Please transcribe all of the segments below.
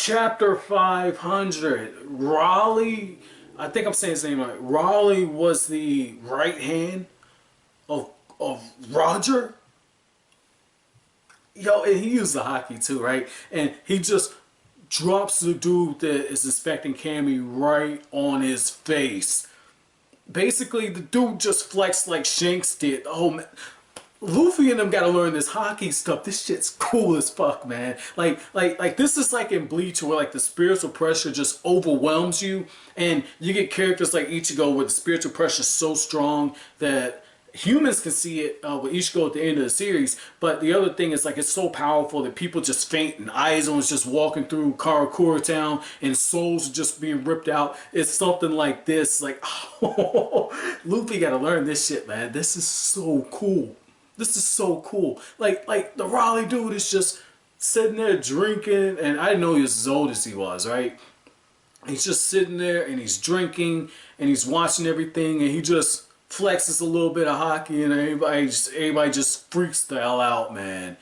Chapter 500. Raleigh, I think I'm saying his name right. Raleigh was the right hand of Roger. Yo, and he used the hockey too, right? And he just drops the dude that is inspecting Camie right on his face. Basically, the dude just flexed like Shanks did. Oh man, Luffy and them gotta learn this hockey stuff. This shit's cool as fuck, man. Like this is like in Bleach where like the spiritual pressure just overwhelms you, and you get characters like Ichigo where the spiritual pressure is so strong that humans can see it with Ichigo at the end of the series. But the other thing is like it's so powerful that people just faint, and Aizen's just walking through Karakura town and souls just being ripped out. It's something like this. Like, oh, Luffy gotta learn this shit, man. This is so cool. This is so cool. Like the Raleigh dude is just sitting there drinking, and I didn't know he was as old as he was, right? He's just sitting there and he's drinking and he's watching everything, and he just flexes a little bit of hockey, and everybody just freaks the hell out, man.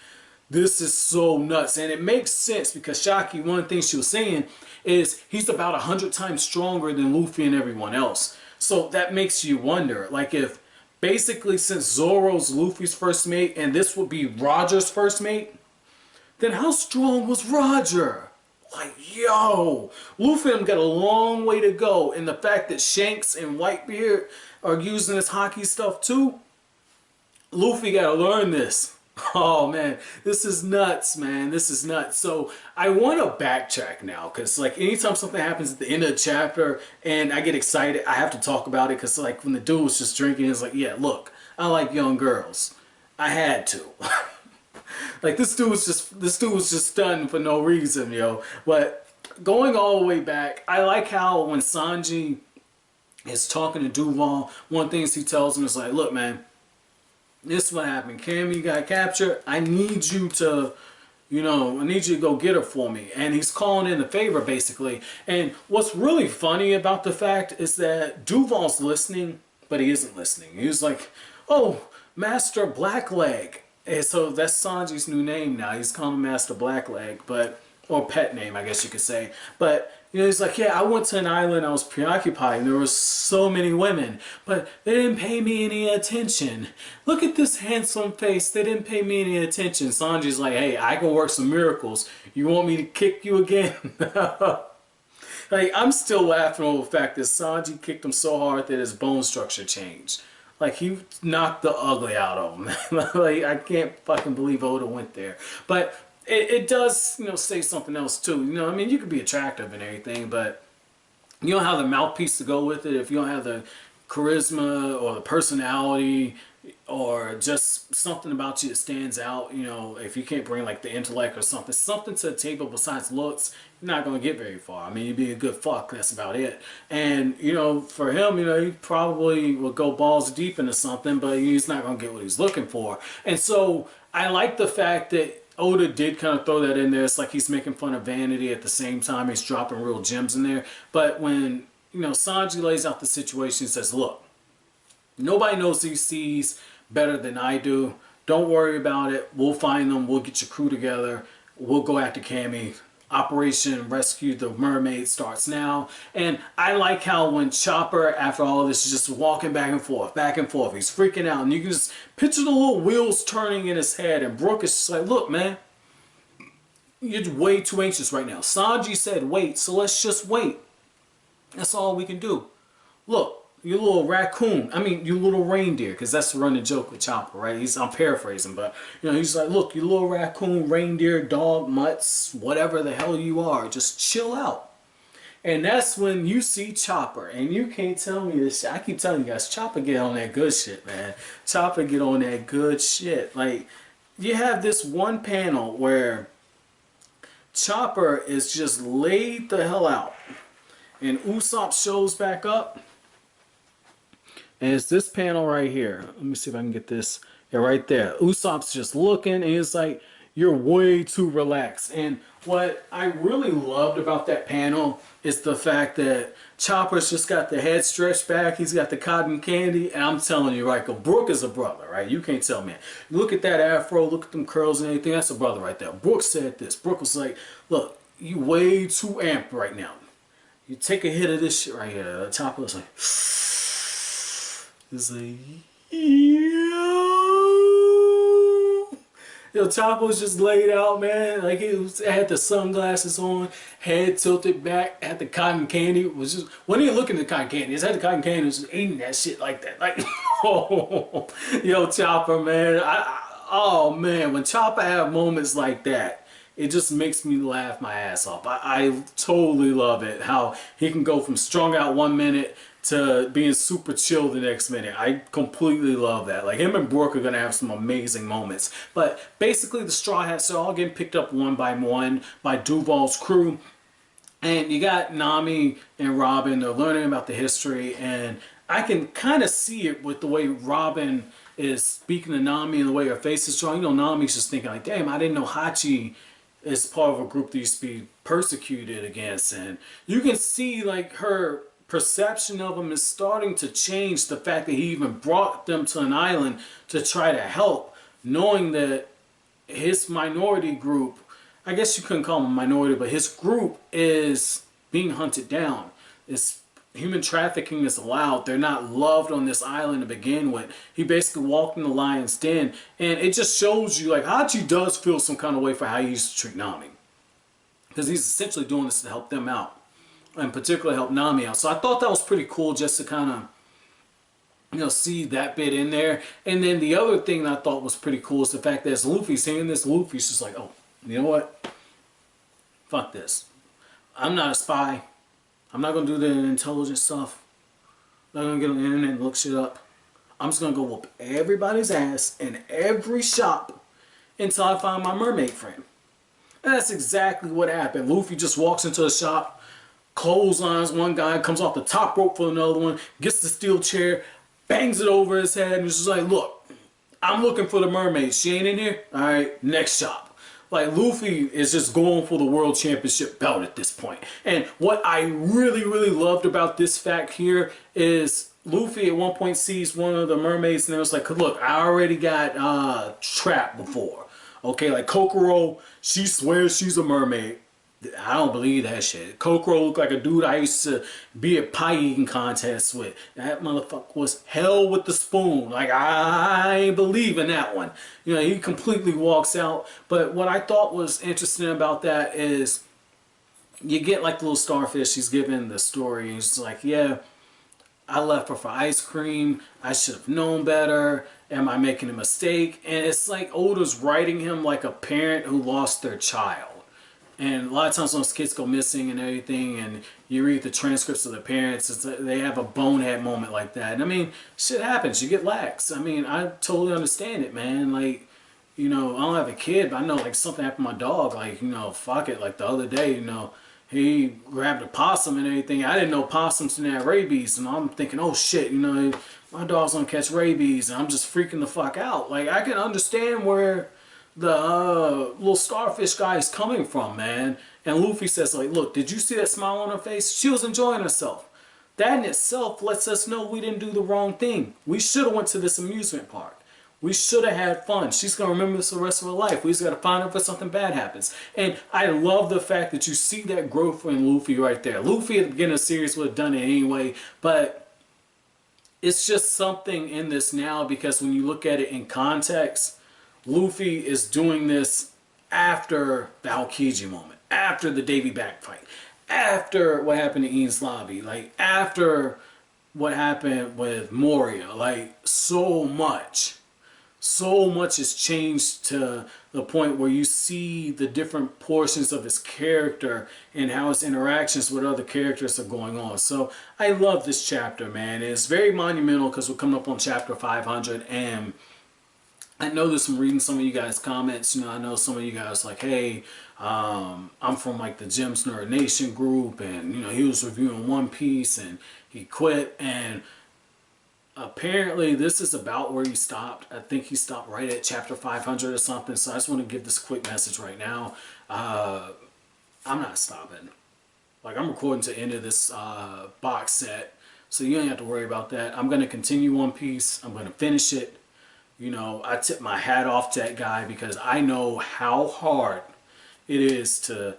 This is so nuts, and it makes sense because Shaki, one of the things she was saying is he's about 100 times stronger than Luffy and everyone else. So that makes you wonder, like if basically since Zoro's Luffy's first mate and this would be Roger's first mate, then how strong was Roger? Like, yo, Luffy and them got a long way to go, and the fact that Shanks and Whitebeard are using this hockey stuff too, Luffy gotta learn this. Oh man, this is nuts, man. This is nuts. So I want to backtrack now, because like anytime something happens at the end of the chapter and I get excited, I have to talk about it, because like when the dude was just drinking, it's like, yeah, look, I like young girls. I had to. Like this dude was just stunned for no reason, yo. But going all the way back, I like how when Sanji is talking to Duval, one of the things he tells him is like, look, man, this is what happened. Camie got captured. I need you to, I need you to go get her for me. And he's calling in a favor, basically. And what's really funny about the fact is that Duval's listening, but he isn't listening. He's like, oh, Master Blackleg. And so that's Sanji's new name now. He's calling him Master Blackleg, or pet name, I guess you could say. But he's like, yeah, I went to an island, I was preoccupied, and there were so many women, but they didn't pay me any attention. Look at this handsome face, they didn't pay me any attention. Sanji's like, hey, I can work some miracles. You want me to kick you again? Like, I'm still laughing over the fact that Sanji kicked him so hard that his bone structure changed. Like, he knocked the ugly out of him. Like, I can't fucking believe Oda went there. But it does, say something else too. I mean, you could be attractive and everything, but you don't have the mouthpiece to go with it. If you don't have the charisma or the personality or just something about you that stands out, if you can't bring like the intellect or something to the table besides looks, you're not going to get very far. I mean, you'd be a good fuck, that's about it. And, for him, he probably will go balls deep into something, but he's not going to get what he's looking for. And so I like the fact that Oda did kind of throw that in there. It's like he's making fun of vanity at the same time he's dropping real gems in there. But when, Sanji lays out the situation, he says, look, nobody knows these seas better than I do. Don't worry about it. We'll find them. We'll get your crew together. We'll go after Camie. Operation Rescue the Mermaid starts now. And I like how when Chopper, after all of this, is just walking back and forth, he's freaking out. And you can just picture the little wheels turning in his head. And Brook is just like, look, man, you're way too anxious right now. Sanji said wait, so let's just wait. That's all we can do. Look, you little raccoon. I mean, you little reindeer, because that's the running joke with Chopper, right? I'm paraphrasing, but he's like, look, you little raccoon, reindeer, dog, mutts, whatever the hell you are, just chill out. And that's when you see Chopper, and you can't tell me this shit. I keep telling you guys, Chopper get on that good shit, man. Chopper get on that good shit. Like, you have this one panel where Chopper is just laid the hell out, and Usopp shows back up. And it's this panel right here. Let me see if I can get this. Yeah, right there. Usopp's just looking, and he's like, you're way too relaxed. And what I really loved about that panel is the fact that Chopper's just got the head stretched back. He's got the cotton candy. And I'm telling you, right, Brook is a brother, right? You can't tell me. Look at that afro. Look at them curls and everything. That's a brother right there. Brook said this. Brook was like, look, you way too amped right now. You take a hit of this shit right here. The Chopper was like, it's like, yo, Chopper was just laid out, man. Like had the sunglasses on, head tilted back, had the cotton candy. Was just wasn't even looking at the cotton candy. Just had the cotton candy. Was just eating that shit like that. Like, oh, yo, Chopper, man. Oh man, when Chopper have moments like that, it just makes me laugh my ass off. I totally love it. How he can go from strung out 1 minute to being super chill the next minute. I completely love that. Like, him and Brooke are going to have some amazing moments. But basically, the Straw Hats are all getting picked up one by Duval's crew. And you got Nami and Robin. They're learning about the history. And I can kind of see it with the way Robin is speaking to Nami and the way her face is drawn. You know, Nami's just thinking like, damn, I didn't know Hachi is part of a group that used to be persecuted against. And you can see like her perception of him is starting to change. The fact that he even brought them to an island to try to help, knowing that his minority group, I guess you couldn't call him a minority, but his group is being hunted down. Human trafficking is allowed. They're not loved on this island to begin with. He basically walked in the lion's den, and it just shows you like Hachi does feel some kind of way for how he used to treat Nami, because he's essentially doing this to help them out, and particularly help Nami out. So I thought that was pretty cool just to kind of, you know, see that bit in there. And then the other thing that I thought was pretty cool is the fact that as Luffy's saying this, Luffy's just like, oh, you know what? Fuck this. I'm not a spy. I'm not going to do the intelligent stuff. I'm not going to get on the internet and look shit up. I'm just going to go whoop everybody's ass in every shop until I find my mermaid friend. And that's exactly what happened. Luffy just walks into a shop, clotheslines one guy, comes off the top rope for another one, gets the steel chair, bangs it over his head, and is just like, look, I'm looking for the mermaid. She ain't in here? Alright, next shop. Like, Luffy is just going for the world championship belt at this point. And what I really, really loved about this fact here is Luffy at one point sees one of the mermaids and it was like, look, I already got trapped before. Okay, like Kokoro, she swears she's a mermaid. I don't believe that shit. Kokoro looked like a dude I used to be at pie eating contests with. That motherfucker was hell with the spoon. Like, I ain't believe in that one. You know, he completely walks out. But what I thought was interesting about that is you get like the little starfish. He's giving the story. He's like, yeah, I left her for ice cream. I should have known better. Am I making a mistake? And it's like Oda's writing him like a parent who lost their child. And a lot of times when kids go missing and everything, and you read the transcripts of the parents, they have a bonehead moment like that. And I mean, shit happens. You get lax. I mean, I totally understand it, man. Like, you know, I don't have a kid, but I know like something happened to my dog. Like, you know, fuck it. Like the other day, you know, he grabbed a possum and everything. I didn't know possums didn't have rabies. And I'm thinking, oh shit, you know, my dog's gonna catch rabies. And I'm just freaking the fuck out. Like, I can understand where the little starfish guy is coming from, man. And Luffy says, like, look, did you see that smile on her face? She was enjoying herself. That in itself lets us know we didn't do the wrong thing. We should have went to this amusement park. We should have had fun. She's going to remember this the rest of her life. We just got to find her if something bad happens. And I love the fact that you see that growth in Luffy right there. Luffy at the beginning of the series would have done it anyway, but it's just something in this now because when you look at it in context, Luffy is doing this after the Aokiji moment, after the Davy Back fight, after what happened in Eames Lobby, like after what happened with Moria. Like so much has changed to the point where you see the different portions of his character and how his interactions with other characters are going on. So I love this chapter, man. It's very monumental because we're coming up on chapter 500, and I know this from reading some of you guys' comments. You know, I know some of you guys like, hey, I'm from like the Gems Nerd Nation group, and you know, he was reviewing One Piece and he quit, and apparently this is about where he stopped. I think he stopped right at chapter 500 or something. So I just want to give this quick message right now. I'm not stopping. Like, I'm recording to the end of this box set, so you don't have to worry about that. I'm going to continue One Piece. I'm going to finish it. You know, I tip my hat off to that guy because I know how hard it is to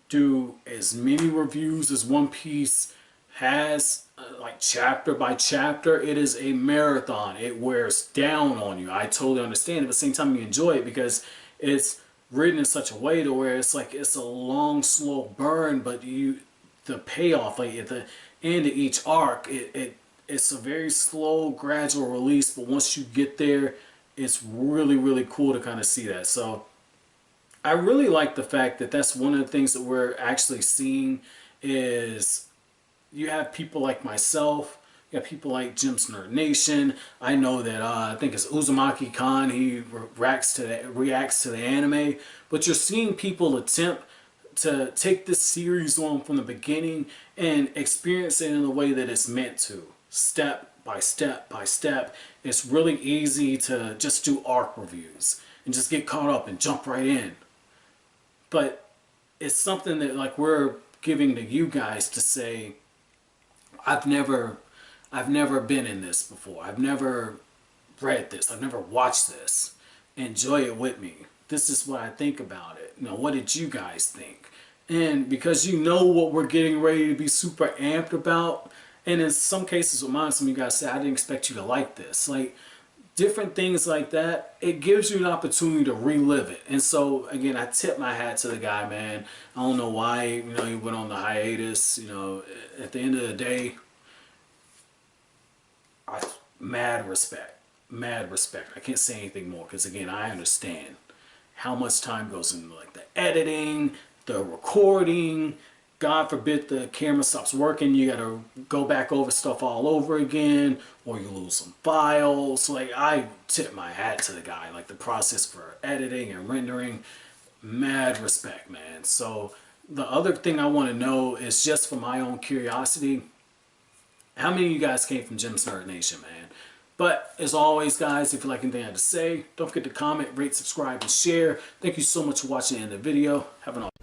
do as many reviews as One Piece has, like chapter by chapter. It is a marathon. It wears down on you. I totally understand it, but at the same time you enjoy it because it's written in such a way to where it's like it's a long, slow burn, but the payoff, like at the end of each arc, it's a very slow, gradual release, but once you get there, it's really, really cool to kind of see that. So I really like the fact that that's one of the things that we're actually seeing is you have people like myself, you have people like Jim's Nerd Nation. I know that I think it's Uzumaki Khan, he reacts to the anime, but you're seeing people attempt to take this series on from the beginning and experience it in the way that it's meant to, step by step by step. It's really easy to just do arc reviews and just get caught up and jump right in, but it's something that like we're giving to you guys to say, I've never been in this before. I've never read this. I've never watched this. Enjoy it with me. This is what I think about it. You know, what did you guys think? And because you know what we're getting ready to be super amped about, and in some cases with mine, some of you guys say, I didn't expect you to like this. Like, different things like that, it gives you an opportunity to relive it. And so, again, I tip my hat to the guy, man. I don't know why, you know, he went on the hiatus. You know, at the end of the day, mad respect. Mad respect. I can't say anything more because, again, I understand how much time goes into like the editing, the recording. God forbid the camera stops working, you gotta go back over stuff all over again, or you lose some files. Like, I tip my hat to the guy. Like, the process for editing and rendering, mad respect, man. So the other thing I want to know is, just for my own curiosity, how many of you guys came from Jim's Nerd Nation, man? But as always, guys, if you like anything I had to say, don't forget to comment, rate, subscribe, and share. Thank you so much for watching the end of the video. Have an awesome